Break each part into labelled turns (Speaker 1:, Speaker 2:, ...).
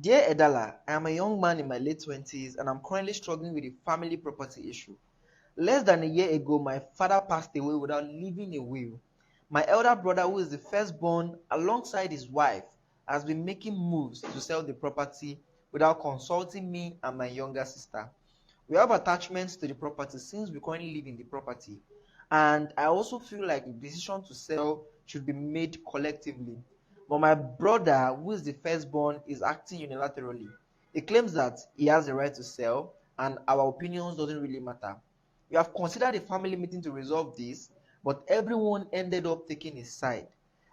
Speaker 1: Dear Edala, I am a young man in my late 20s and I'm currently struggling with a family property issue. Less than a year ago, my father passed away without leaving a will. My elder brother, who is the firstborn, alongside his wife, has been making moves to sell the property without consulting me and my younger sister. We have attachments to the property since we currently live in the property, and I also feel like the decision to sell should be made collectively. But my brother, who is the firstborn, is acting unilaterally. He claims that he has the right to sell and our opinions doesn't really matter. We have considered a family meeting to resolve this, but everyone ended up taking his side.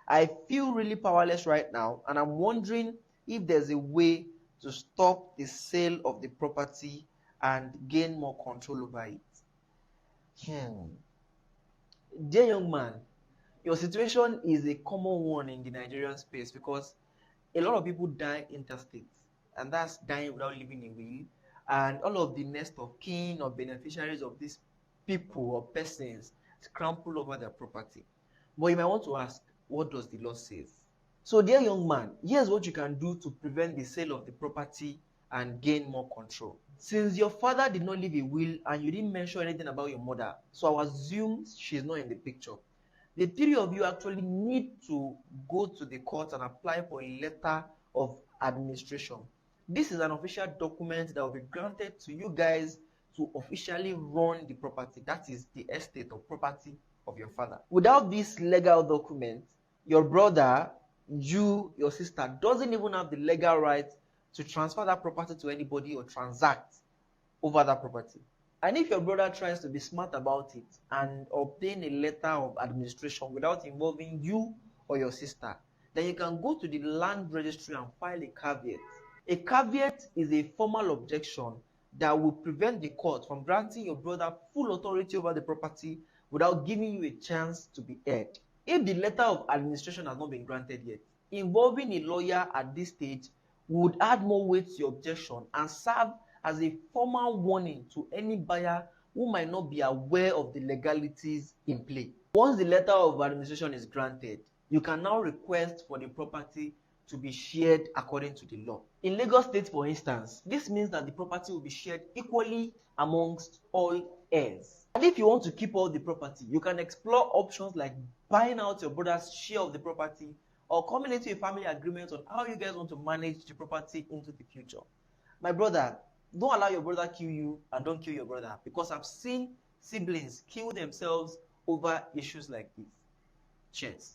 Speaker 1: I feel really powerless right now, and I'm wondering if there's a way to stop the sale of the property and gain more control over it. Hmm. Dear young man, your situation is a common one in the Nigerian space because a lot of people die interstate, and that's dying without leaving a will. And all of the next of kin or beneficiaries of these people or persons scramble over their property. But you might want to ask, what does the law say? So, dear young man, here's what you can do to prevent the sale of the property and gain more control. Since your father did not leave a will and you didn't mention anything about your mother, so I assume she's not in the picture. The three of you actually need to go to the court and apply for a letter of administration. This is an official document that will be granted to you guys to officially run the property. That is the estate or property of your father. Without this legal document, your brother, you, your sister doesn't even have the legal right to transfer that property to anybody or transact over that property. And if your brother tries to be smart about it and obtain a letter of administration without involving you or your sister, then you can go to the land registry and file a caveat. A caveat is a formal objection that will prevent the court from granting your brother full authority over the property without giving you a chance to be heard. If the letter of administration has not been granted yet, involving a lawyer at this stage would add more weight to your objection and serve as a formal warning to any buyer who might not be aware of the legalities in play. Once the letter of administration is granted, you can now request for the property to be shared according to the law. In Lagos State, for instance, this means that the property will be shared equally amongst all heirs. And if you want to keep all the property, you can explore options like buying out your brother's share of the property or coming into a family agreement on how you guys want to manage the property into the future. My brother, don't allow your brother kill you and don't kill your brother, because I've seen siblings kill themselves over issues like this. Cheers.